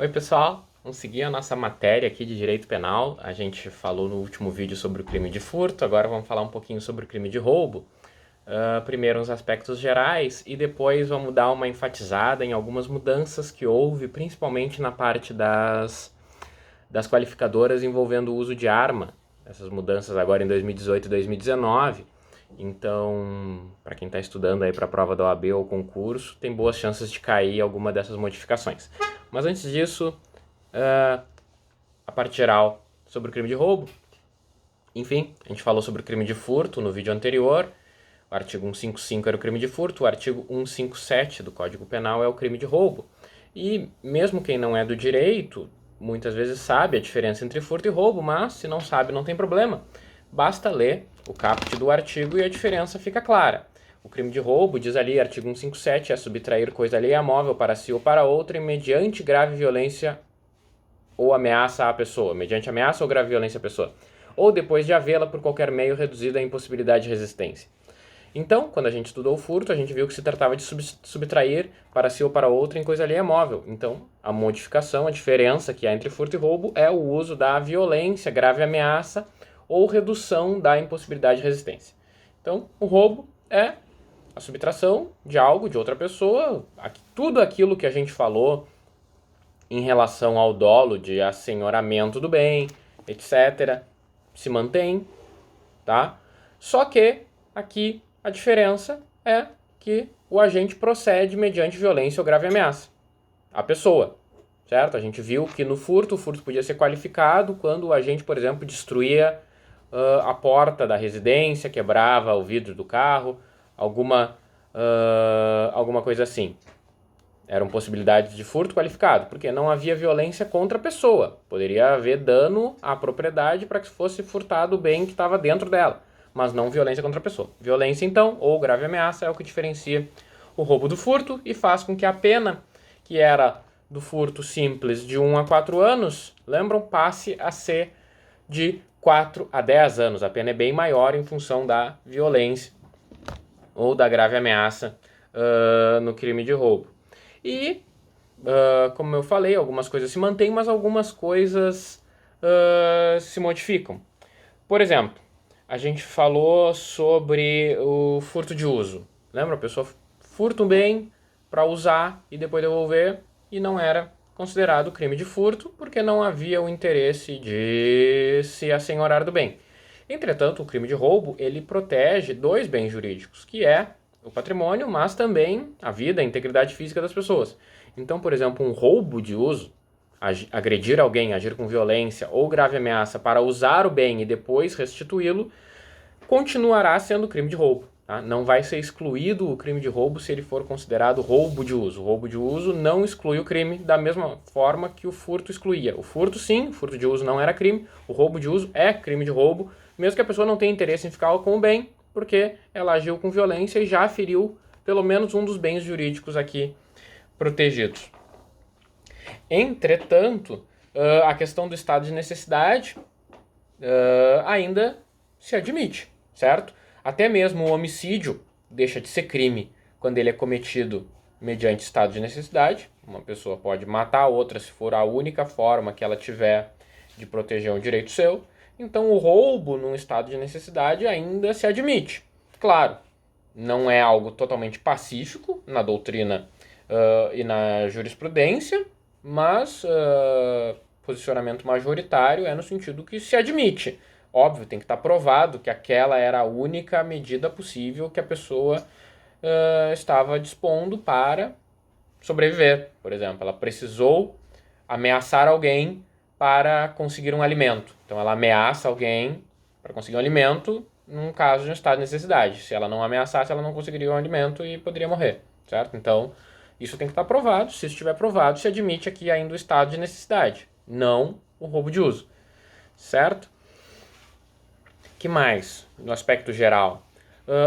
Oi, pessoal. Vamos seguir a nossa matéria aqui de direito penal. A gente falou no último vídeo sobre o crime de furto, agora vamos falar um pouquinho sobre o crime de roubo. Primeiro uns aspectos gerais e depois vamos dar uma enfatizada em algumas mudanças que houve, principalmente na parte das qualificadoras envolvendo o uso de arma. Essas mudanças agora em 2018 e 2019. Então, para quem está estudando aí para a prova da OAB ou concurso, tem boas chances de cair alguma dessas modificações. Mas antes disso, a parte geral sobre o crime de roubo. Enfim, a gente falou sobre o crime de furto no vídeo anterior. O artigo 155 era o crime de furto, o artigo 157 do Código Penal é o crime de roubo. E mesmo quem não é do direito, muitas vezes sabe a diferença entre furto e roubo, mas se não sabe, não tem problema. Basta ler o caput do artigo e a diferença fica clara. O crime de roubo, diz ali, artigo 157, é subtrair coisa alheia móvel para si ou para outra mediante grave violência ou ameaça à pessoa, mediante ameaça ou grave violência à pessoa, ou depois de havê-la por qualquer meio reduzida à impossibilidade de resistência. Então, quando a gente estudou o furto, a gente viu que se tratava de subtrair para si ou para outra em coisa alheia móvel. Então, a modificação, a diferença que há entre furto e roubo é o uso da violência, grave ameaça ou redução da impossibilidade de resistência. Então, o roubo é a subtração de algo, de outra pessoa, tudo aquilo que a gente falou em relação ao dolo de assenhoramento do bem, etc., se mantém, tá? Só que aqui a diferença é que o agente procede mediante violência ou grave ameaça à pessoa, certo? A gente viu que no furto, o furto podia ser qualificado quando o agente, por exemplo, destruía a porta da residência, quebrava o vidro do carro, alguma coisa assim. Eram possibilidades de furto qualificado, porque não havia violência contra a pessoa. Poderia haver dano à propriedade para que fosse furtado o bem que estava dentro dela, mas não violência contra a pessoa. Violência, então, ou grave ameaça é o que diferencia o roubo do furto e faz com que a pena, que era do furto simples de 1 a 4 anos, lembram, passe a ser de 4 a 10 anos. A pena é bem maior em função da violência ou da grave ameaça no crime de roubo. E, como eu falei, algumas coisas se mantêm, mas algumas coisas se modificam. Por exemplo, a gente falou sobre o furto de uso. Lembra? A pessoa furta um bem para usar e depois devolver e não era considerado crime de furto porque não havia o interesse de se assenhorar do bem. Entretanto, o crime de roubo ele protege dois bens jurídicos, que é o patrimônio, mas também a vida, a integridade física das pessoas. Então, por exemplo, um roubo de uso, agredir alguém, agir com violência ou grave ameaça para usar o bem e depois restituí-lo, continuará sendo crime de roubo. Tá? Não vai ser excluído o crime de roubo se ele for considerado roubo de uso. O roubo de uso não exclui o crime da mesma forma que o furto excluía. O furto, sim, o furto de uso não era crime. O roubo de uso é crime de roubo, mesmo que a pessoa não tenha interesse em ficar com o bem, porque ela agiu com violência e já feriu pelo menos um dos bens jurídicos aqui protegidos. Entretanto, a questão do estado de necessidade ainda se admite, certo? Até mesmo o homicídio deixa de ser crime quando ele é cometido mediante estado de necessidade. Uma pessoa pode matar a outra se for a única forma que ela tiver de proteger um direito seu. Então o roubo num estado de necessidade ainda se admite. Claro, não é algo totalmente pacífico na doutrina e na jurisprudência, mas posicionamento majoritário é no sentido que se admite. Óbvio, tem que estar provado que aquela era a única medida possível que a pessoa estava dispondo para sobreviver. Por exemplo, ela precisou ameaçar alguém para conseguir um alimento. Então ela ameaça alguém para conseguir um alimento num caso de um estado de necessidade. Se ela não ameaçasse, ela não conseguiria um alimento e poderia morrer, certo? Então, isso tem que estar provado. Se estiver provado, se admite aqui ainda o estado de necessidade, não o roubo de uso, certo? Que mais, no aspecto geral?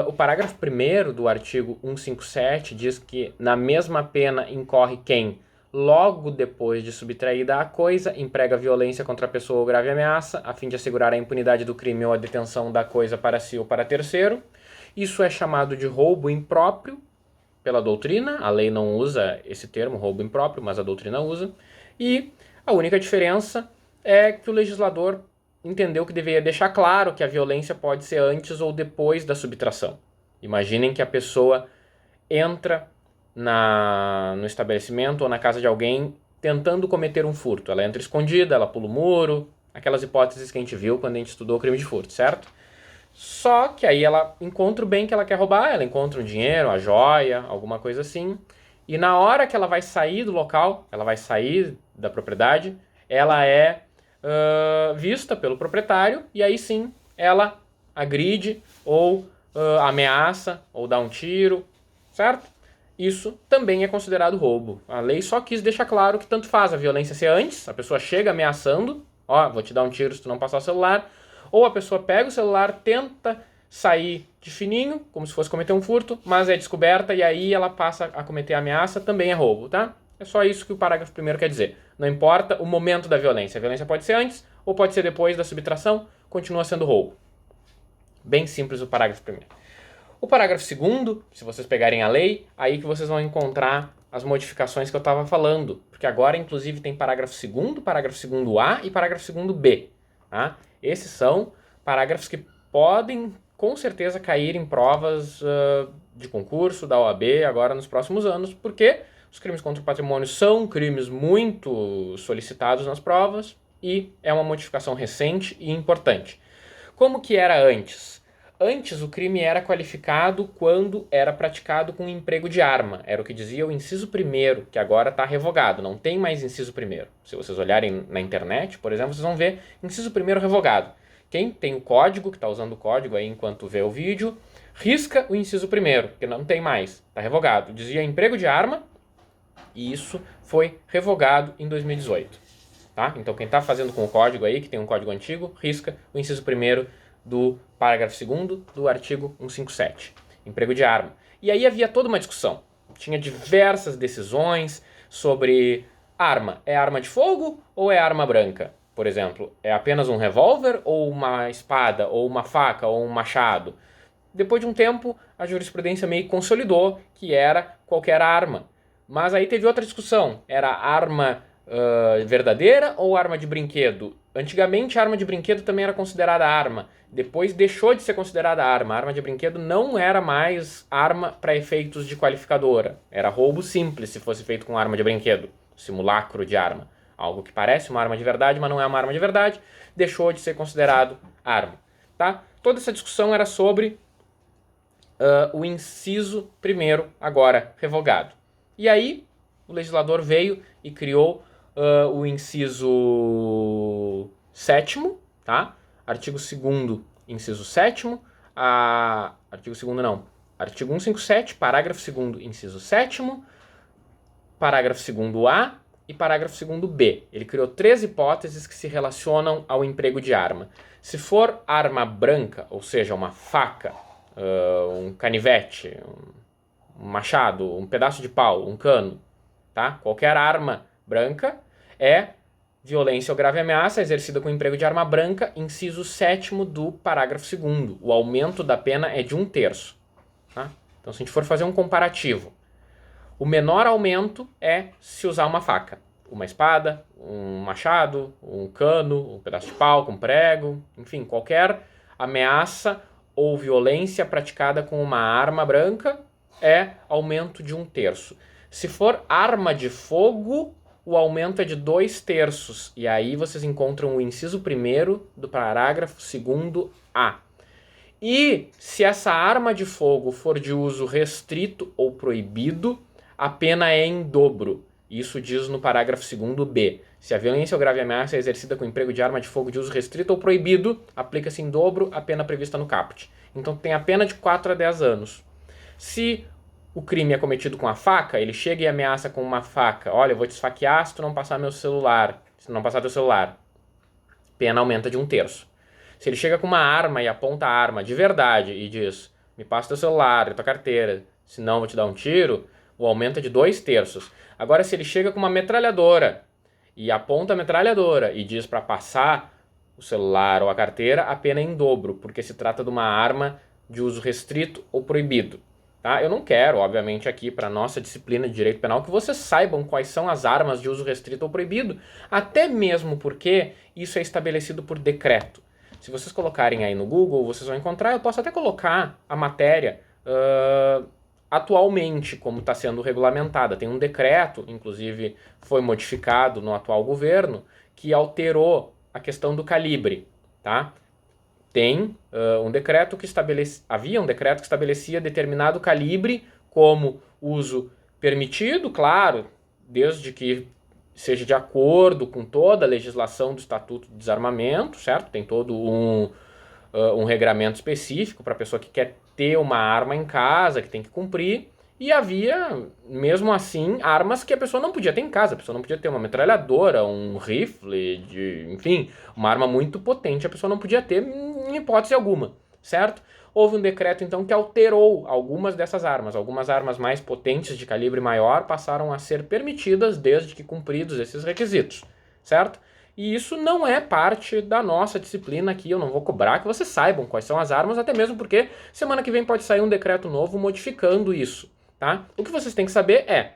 O parágrafo 1º do artigo 157 diz que na mesma pena incorre quem, logo depois de subtraída a coisa, emprega violência contra a pessoa ou grave ameaça, a fim de assegurar a impunidade do crime ou a detenção da coisa para si ou para terceiro. Isso é chamado de roubo impróprio, pela doutrina, a lei não usa esse termo, roubo impróprio, mas a doutrina usa, e a única diferença é que o legislador entendeu que deveria deixar claro que a violência pode ser antes ou depois da subtração. Imaginem que a pessoa entra no estabelecimento ou na casa de alguém tentando cometer um furto. Ela entra escondida, ela pula o muro, aquelas hipóteses que a gente viu quando a gente estudou o crime de furto, certo? Só que aí ela encontra o bem que ela quer roubar, ela encontra um dinheiro, a joia, alguma coisa assim. E na hora que ela vai sair do local, ela vai sair da propriedade, ela é vista pelo proprietário e aí sim ela agride ou ameaça ou dá um tiro, certo? Isso também é considerado roubo. A lei só quis deixar claro que tanto faz a violência ser antes, a pessoa chega ameaçando, ó, vou te dar um tiro se tu não passar o celular, ou a pessoa pega o celular, tenta sair de fininho, como se fosse cometer um furto, mas é descoberta e aí ela passa a cometer a ameaça, também é roubo, tá? É só isso que o parágrafo 1º quer dizer. Não importa o momento da violência. A violência pode ser antes ou pode ser depois da subtração, continua sendo roubo. Bem simples o parágrafo 1º. O parágrafo 2º, se vocês pegarem a lei, aí que vocês vão encontrar as modificações que eu estava falando. Porque agora, inclusive, tem parágrafo 2º, parágrafo 2º-A e parágrafo 2º-B. Tá? Esses são parágrafos que podem, com certeza, cair em provas de concurso da OAB agora nos próximos anos, porque os crimes contra o patrimônio são crimes muito solicitados nas provas e é uma modificação recente e importante. Como que era antes? Antes, o crime era qualificado quando era praticado com emprego de arma. Era o que dizia o inciso 1º, que agora está revogado. Não tem mais inciso 1º. Se vocês olharem na internet, por exemplo, vocês vão ver inciso 1º revogado. Quem tem o código, que está usando o código aí enquanto vê o vídeo, risca o inciso 1º, porque não tem mais. Está revogado. Dizia emprego de arma e isso foi revogado em 2018. Tá? Então, quem está fazendo com o código aí, que tem um código antigo, risca o inciso 1º do parágrafo 2º do artigo 157, emprego de arma. E aí havia toda uma discussão. Tinha diversas decisões sobre arma. É arma de fogo ou é arma branca? Por exemplo, é apenas um revólver ou uma espada, ou uma faca, ou um machado? Depois de um tempo, a jurisprudência meio que consolidou que era qualquer arma. Mas aí teve outra discussão. Era arma verdadeira ou arma de brinquedo? Antigamente, a arma de brinquedo também era considerada arma. Depois deixou de ser considerada arma. A arma de brinquedo não era mais arma para efeitos de qualificadora. Era roubo simples se fosse feito com arma de brinquedo. Simulacro de arma. Algo que parece uma arma de verdade, mas não é uma arma de verdade. Deixou de ser considerado arma. Tá? Toda essa discussão era sobre o inciso 1º, agora revogado. E aí, o legislador veio e criou o inciso 7º, tá? Artigo 2º, inciso 7º, artigo 2º não, artigo 157, parágrafo 2º, inciso 7º, parágrafo 2º-A e parágrafo 2º-B. Ele criou 3 hipóteses que se relacionam ao emprego de arma. Se for arma branca, ou seja, uma faca, um canivete, um machado, um pedaço de pau, um cano, tá? Qualquer arma branca é violência ou grave ameaça exercida com emprego de arma branca, inciso 7º do parágrafo 2º. O aumento da pena é de 1/3. Tá? Então, se a gente for fazer um comparativo, o menor aumento é se usar uma faca, uma espada, um machado, um cano, um pedaço de pau com prego, enfim, qualquer ameaça ou violência praticada com uma arma branca é aumento de 1/3. Se for arma de fogo, o aumento é de 2/3. E aí vocês encontram o inciso 1º do parágrafo 2º-A. E se essa arma de fogo for de uso restrito ou proibido, a pena é em dobro. Isso diz no parágrafo 2º-B. Se a violência ou grave ameaça é exercida com emprego de arma de fogo de uso restrito ou proibido, aplica-se em dobro a pena prevista no caput. Então tem a pena de 4 a 10 anos. Se o crime é cometido com a faca, ele chega e ameaça com uma faca. Olha, eu vou te esfaquear se tu não passar meu celular. Se tu não passar teu celular. Pena aumenta de 1/3. Se ele chega com uma arma e aponta a arma de verdade e diz, me passa teu celular e tua carteira, senão eu vou te dar um tiro, o aumento é de 2/3. Agora, se ele chega com uma metralhadora e aponta a metralhadora e diz para passar o celular ou a carteira, a pena é em dobro, porque se trata de uma arma de uso restrito ou proibido. tá? Eu não quero, obviamente, aqui para nossa disciplina de direito penal que vocês saibam quais são as armas de uso restrito ou proibido, até mesmo porque isso é estabelecido por decreto. Se vocês colocarem aí no Google, vocês vão encontrar, eu posso até colocar a matéria atualmente, como está sendo regulamentada. Tem um decreto, inclusive foi modificado no atual governo, que alterou a questão do calibre, tá? Tem um decreto que havia um decreto que estabelecia determinado calibre como uso permitido, claro, desde que seja de acordo com toda a legislação do Estatuto de Desarmamento, certo? Tem todo um regramento específico para a pessoa que quer ter uma arma em casa, que tem que cumprir. E havia, mesmo assim, armas que a pessoa não podia ter em casa. A pessoa não podia ter uma metralhadora, um rifle, enfim, uma arma muito potente. A pessoa não podia ter em hipótese alguma, certo? Houve um decreto, então, que alterou algumas dessas armas. Algumas armas mais potentes, de calibre maior, passaram a ser permitidas desde que cumpridos esses requisitos, certo? E isso não é parte da nossa disciplina aqui. Eu não vou cobrar que vocês saibam quais são as armas, até mesmo porque semana que vem pode sair um decreto novo modificando isso, tá? O que vocês têm que saber é: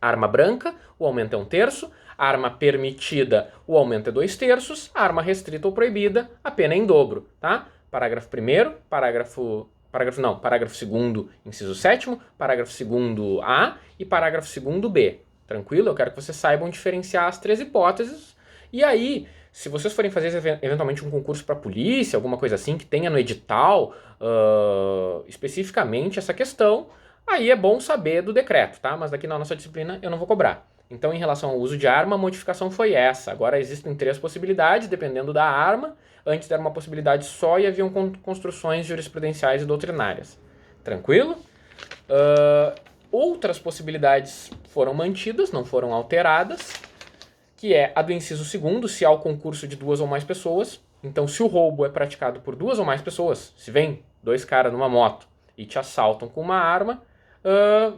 arma branca, o aumento é 1/3, arma permitida, o aumento é 2/3, arma restrita ou proibida, a pena é em dobro, tá? Parágrafo 1º, parágrafo 2º, inciso 7º, parágrafo 2º A e parágrafo 2º B. Tranquilo? Eu quero que vocês saibam diferenciar as três hipóteses. E aí, se vocês forem fazer eventualmente um concurso para polícia, alguma coisa assim, que tenha no edital especificamente essa questão, aí é bom saber do decreto, tá? Mas daqui na nossa disciplina eu não vou cobrar. Então, em relação ao uso de arma, a modificação foi essa. Agora existem 3 possibilidades, dependendo da arma. Antes era uma possibilidade só e haviam construções jurisprudenciais e doutrinárias. Tranquilo? Outras possibilidades foram mantidas, não foram alteradas, que é a do inciso 2º, se há o concurso de 2 ou mais pessoas. Então, se o roubo é praticado por 2 ou mais pessoas, se vem 2 caras numa moto e te assaltam com uma arma,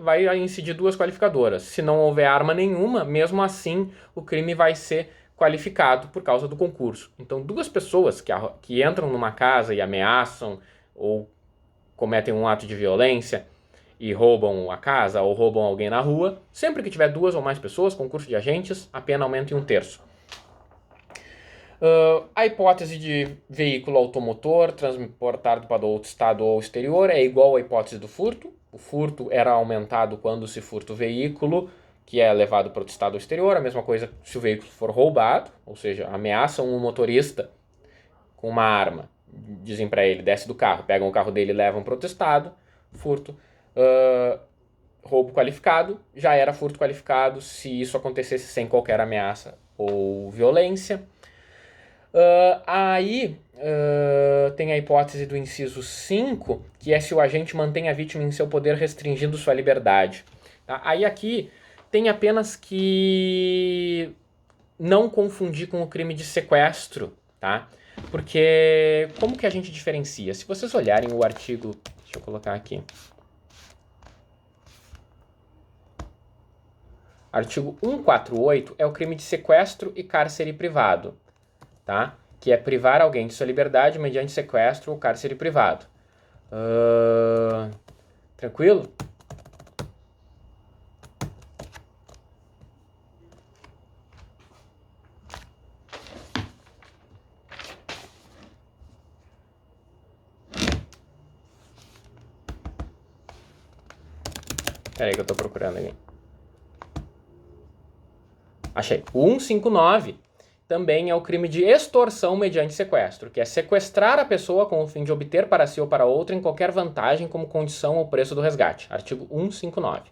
vai incidir 2 qualificadoras. Se não houver arma nenhuma, mesmo assim o crime vai ser qualificado por causa do concurso. Então, 2 pessoas que entram numa casa e ameaçam ou cometem um ato de violência e roubam a casa ou roubam alguém na rua, sempre que tiver 2 ou mais pessoas, concurso de agentes, a pena aumenta em 1/3. A hipótese de veículo automotor transportado para outro estado ou exterior é igual à hipótese do furto. O furto era aumentado quando se furta o veículo, que é levado para outro estado ou exterior. A mesma coisa se o veículo for roubado, ou seja, ameaçam um motorista com uma arma, dizem para ele, desce do carro, pegam o carro dele e levam para outro estado, furto. Roubo qualificado, já era furto qualificado se isso acontecesse sem qualquer ameaça ou violência. Aí tem a hipótese do inciso 5, que é se o agente mantém a vítima em seu poder restringindo sua liberdade. Tá? Aí aqui tem apenas que não confundir com o crime de sequestro, tá? Porque como que a gente diferencia? Se vocês olharem o artigo, deixa eu colocar aqui. Artigo 148 é o crime de sequestro e cárcere privado, tá? Que é privar alguém de sua liberdade mediante sequestro ou cárcere privado. Tranquilo? Espera aí que eu tô procurando aqui. Achei. O 159 também é o crime de extorsão mediante sequestro, que é sequestrar a pessoa com o fim de obter para si ou para outra em qualquer vantagem como condição ou preço do resgate. Artigo 159.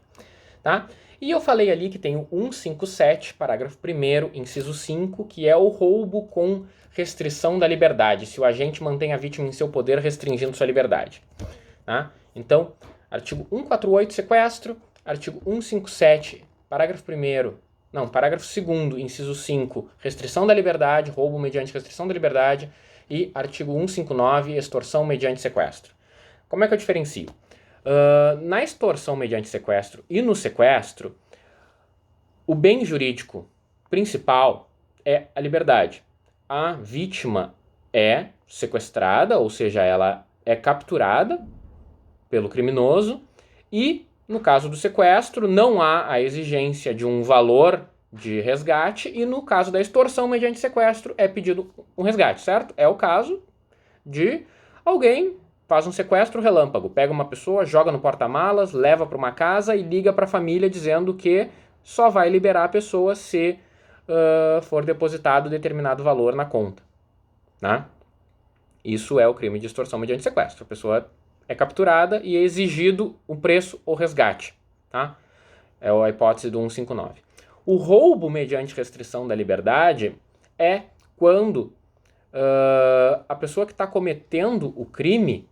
Tá? E eu falei ali que tem o 157, parágrafo 1º, inciso 5, que é o roubo com restrição da liberdade, se o agente mantém a vítima em seu poder restringindo sua liberdade. Tá? Então, artigo 148, sequestro, artigo 157, parágrafo 1º, parágrafo 2º, inciso 5, restrição da liberdade, roubo mediante restrição da liberdade, e artigo 159, extorsão mediante sequestro. Como é que eu diferencio? Na extorsão mediante sequestro e no sequestro, o bem jurídico principal é a liberdade. A vítima é sequestrada, ou seja, ela é capturada pelo criminoso e, no caso do sequestro, não há a exigência de um valor de resgate e, no caso da extorsão mediante sequestro, é pedido um resgate, certo? É o caso de alguém faz um sequestro relâmpago, pega uma pessoa, joga no porta-malas, leva para uma casa e liga para a família dizendo que só vai liberar a pessoa se for depositado determinado valor na conta, né? Isso é o crime de extorsão mediante sequestro. A pessoa é capturada e é exigido o preço ou resgate, tá? É a hipótese do 159. O roubo mediante restrição da liberdade é quando a pessoa que está cometendo o crime,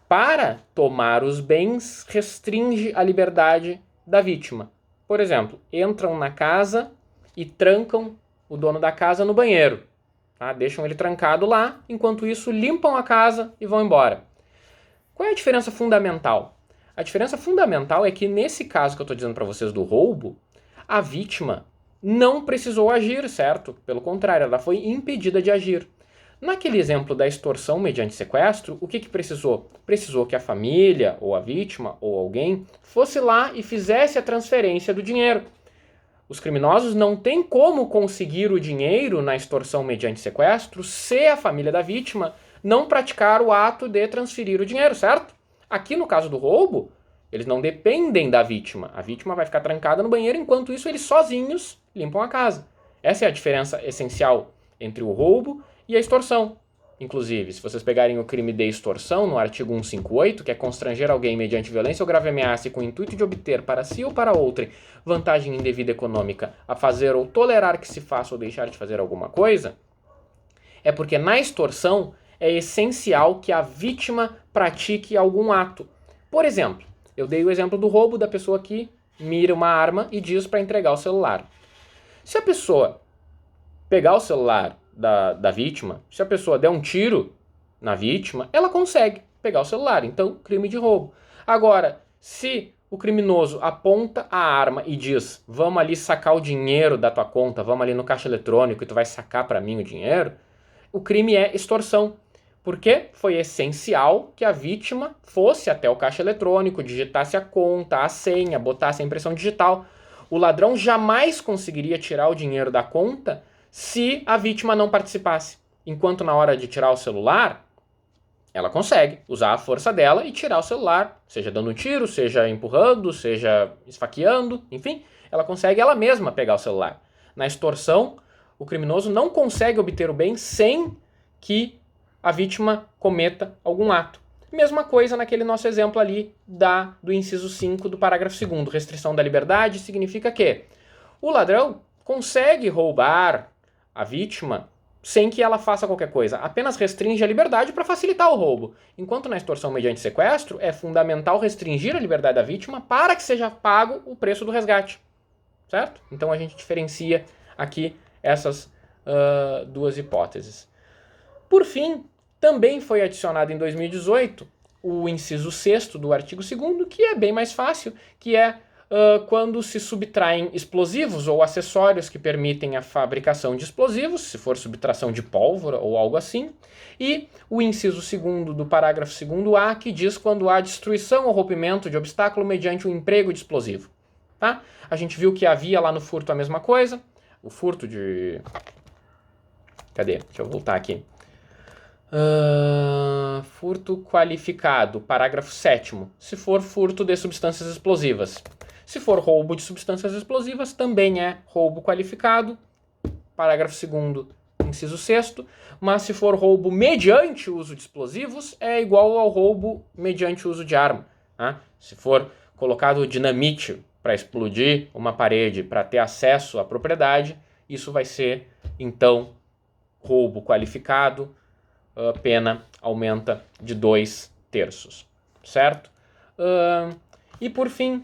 para tomar os bens, restringe a liberdade da vítima. Por exemplo, entram na casa e trancam o dono da casa no banheiro. Tá? Deixam ele trancado lá, enquanto isso limpam a casa e vão embora. Qual é a diferença fundamental? A diferença fundamental é que nesse caso que eu estou dizendo para vocês do roubo, a vítima não precisou agir, certo? Pelo contrário, ela foi impedida de agir. Naquele exemplo da extorsão mediante sequestro, o que precisou? Precisou que a família, ou a vítima, ou alguém, fosse lá e fizesse a transferência do dinheiro. Os criminosos não têm como conseguir o dinheiro na extorsão mediante sequestro se a família da vítima não praticar o ato de transferir o dinheiro, certo? Aqui no caso do roubo, eles não dependem da vítima. A vítima vai ficar trancada no banheiro, enquanto isso eles sozinhos limpam a casa. Essa é a diferença essencial entre o roubo e a extorsão. Inclusive, se vocês pegarem o crime de extorsão, no artigo 158, que é constranger alguém mediante violência ou grave ameaça e com o intuito de obter para si ou para outrem vantagem indevida econômica a fazer ou tolerar que se faça ou deixar de fazer alguma coisa, é porque na extorsão é essencial que a vítima pratique algum ato. Por exemplo, eu dei o exemplo do roubo da pessoa que mira uma arma e diz para entregar o celular. Se a pessoa pegar o celular da vítima, se a pessoa der um tiro na vítima, ela consegue pegar o celular. Então, crime de roubo. Agora, se o criminoso aponta a arma e diz: vamos ali sacar o dinheiro da tua conta, vamos ali no caixa eletrônico e tu vai sacar para mim o dinheiro, o crime é extorsão. Porque foi essencial que a vítima fosse até o caixa eletrônico, digitasse a conta, a senha, botasse a impressão digital. O ladrão jamais conseguiria tirar o dinheiro da conta se a vítima não participasse. Enquanto na hora de tirar o celular, ela consegue usar a força dela e tirar o celular, seja dando um tiro, seja empurrando, seja esfaqueando, enfim, ela consegue ela mesma pegar o celular. Na extorsão, o criminoso não consegue obter o bem sem que a vítima cometa algum ato. Mesma coisa naquele nosso exemplo ali do inciso 5 do parágrafo 2º. Restrição da liberdade significa que o ladrão consegue roubar a vítima sem que ela faça qualquer coisa. Apenas restringe a liberdade para facilitar o roubo. Enquanto na extorsão mediante sequestro, é fundamental restringir a liberdade da vítima para que seja pago o preço do resgate. Certo? Então a gente diferencia aqui essas duas hipóteses. Por fim, também foi adicionado em 2018 o inciso 6º do artigo 2º, que é bem mais fácil, que é quando se subtraem explosivos ou acessórios que permitem a fabricação de explosivos, se for subtração de pólvora ou algo assim, e o inciso 2º do parágrafo 2º-A, que diz quando há destruição ou rompimento de obstáculo mediante o emprego de explosivo. Tá? A gente viu que havia lá no furto a mesma coisa, o furto de... Cadê? Deixa eu voltar aqui. Furto qualificado, parágrafo 7º, se for furto de substâncias explosivas. Se for roubo de substâncias explosivas, também é roubo qualificado, parágrafo 2º, inciso 6º, mas se for roubo mediante uso de explosivos, é igual ao roubo mediante uso de arma. Né? Se for colocado dinamite para explodir uma parede, para ter acesso à propriedade, isso vai ser, então, roubo qualificado, a pena aumenta de 2/3, certo? E por fim,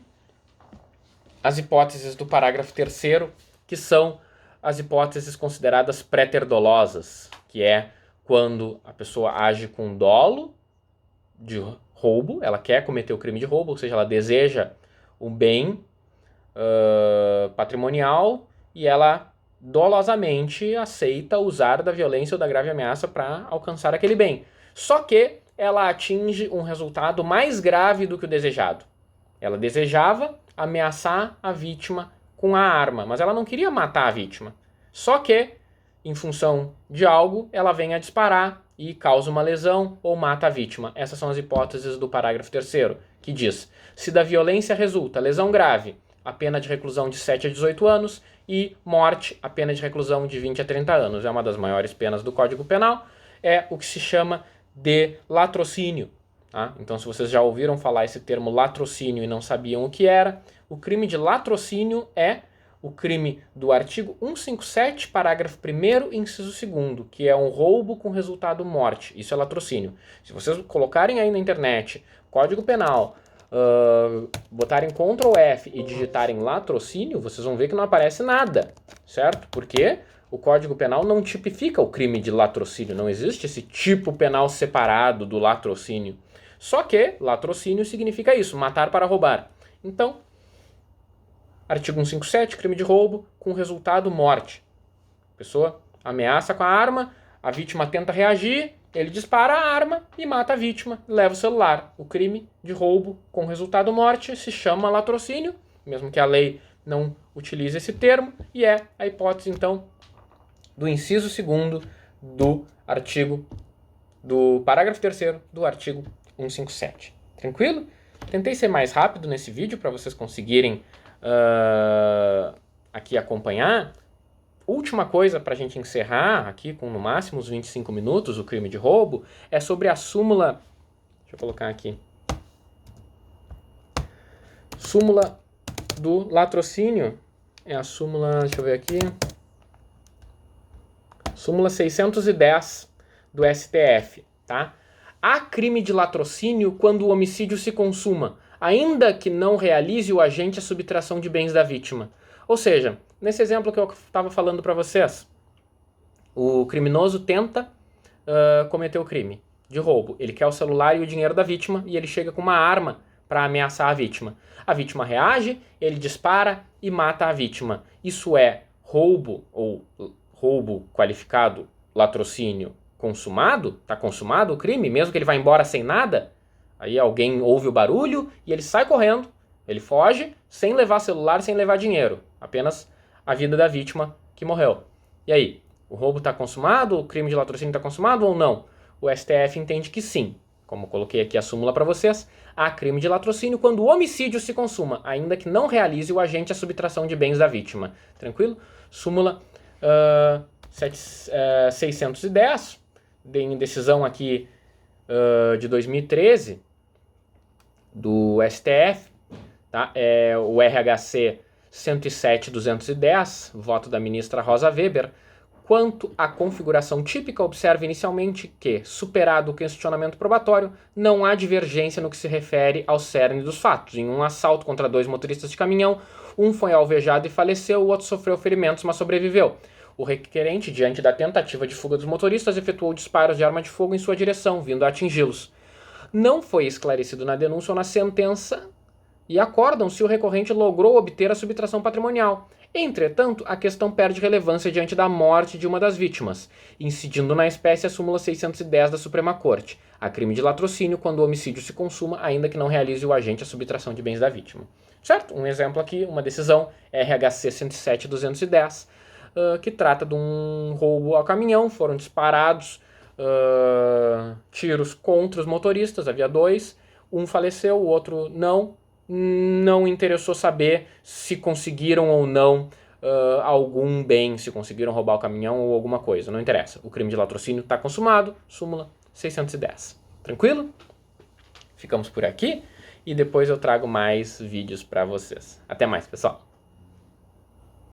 as hipóteses do parágrafo 3º, que são as hipóteses consideradas pré-terdolosas, que é quando a pessoa age com dolo de roubo, ela quer cometer o crime de roubo, ou seja, ela deseja um bem patrimonial e ela dolosamente aceita usar da violência ou da grave ameaça para alcançar aquele bem. Só que ela atinge um resultado mais grave do que o desejado. Ela desejava ameaçar a vítima com a arma, mas ela não queria matar a vítima. Só que, em função de algo, ela vem a disparar e causa uma lesão ou mata a vítima. Essas são as hipóteses do parágrafo 3º, que diz: se da violência resulta lesão grave, a pena de reclusão de 7 a 18 anos e morte, a pena de reclusão de 20 a 30 anos. É uma das maiores penas do Código Penal, é o que se chama de latrocínio. Tá? Então, se vocês já ouviram falar esse termo latrocínio e não sabiam o que era, o crime de latrocínio é o crime do artigo 157, parágrafo 1º, inciso 2º, que é um roubo com resultado morte. Isso é latrocínio. Se vocês colocarem aí na internet Código Penal, botarem Ctrl F e digitarem latrocínio, vocês vão ver que não aparece nada, certo? Porque o Código Penal não tipifica o crime de latrocínio, não existe esse tipo penal separado do latrocínio. Só que latrocínio significa isso, matar para roubar. Então, artigo 157, crime de roubo com resultado morte. A pessoa ameaça com a arma, a vítima tenta reagir, ele dispara a arma e mata a vítima, leva o celular. O crime de roubo com resultado morte se chama latrocínio, mesmo que a lei não utilize esse termo, e é a hipótese, então, do inciso 2º do parágrafo 3º do artigo 157. Tranquilo? Tentei ser mais rápido nesse vídeo para vocês conseguirem aqui acompanhar. Última coisa para a gente encerrar aqui com no máximo uns 25 minutos o crime de roubo é sobre a súmula. Deixa eu colocar aqui. Súmula do latrocínio. É a súmula, deixa eu ver aqui. Súmula 610 do STF, tá? Há crime de latrocínio quando o homicídio se consuma, ainda que não realize o agente a subtração de bens da vítima. Ou seja, nesse exemplo que eu estava falando para vocês, o criminoso tenta cometer o crime de roubo. Ele quer o celular e o dinheiro da vítima e ele chega com uma arma para ameaçar a vítima. A vítima reage, ele dispara e mata a vítima. Isso é roubo ou roubo qualificado, latrocínio consumado? Está consumado o crime, mesmo que ele vá embora sem nada? Aí alguém ouve o barulho e ele sai correndo, ele foge sem levar celular, sem levar dinheiro. Apenas a vida da vítima que morreu. E aí, o roubo está consumado? O crime de latrocínio está consumado ou não? O STF entende que sim. Como eu coloquei aqui a súmula para vocês, há crime de latrocínio quando o homicídio se consuma, ainda que não realize o agente a subtração de bens da vítima. Tranquilo? Súmula 610, em decisão aqui de 2013 do STF, tá? É o RHC 107.210, voto da ministra Rosa Weber. Quanto à configuração típica, observe inicialmente que, superado o questionamento probatório, não há divergência no que se refere ao cerne dos fatos. Em um assalto contra 2 motoristas de caminhão, um foi alvejado e faleceu, o outro sofreu ferimentos, mas sobreviveu. O requerente, diante da tentativa de fuga dos motoristas, efetuou disparos de arma de fogo em sua direção, vindo a atingi-los. Não foi esclarecido na denúncia ou na sentença e acordam se o recorrente logrou obter a subtração patrimonial. Entretanto, a questão perde relevância diante da morte de uma das vítimas, incidindo na espécie a súmula 610 da Suprema Corte. Há crime de latrocínio quando o homicídio se consuma, ainda que não realize o agente a subtração de bens da vítima. Certo? Um exemplo aqui, uma decisão RHC 107.210, que trata de um roubo ao caminhão. Foram disparados tiros contra os motoristas, havia 2, um faleceu, o outro não. Não interessou saber se conseguiram ou não algum bem, se conseguiram roubar o caminhão ou alguma coisa, não interessa. O crime de latrocínio está consumado, súmula 610. Tranquilo? Ficamos por aqui e depois eu trago mais vídeos para vocês. Até mais, pessoal!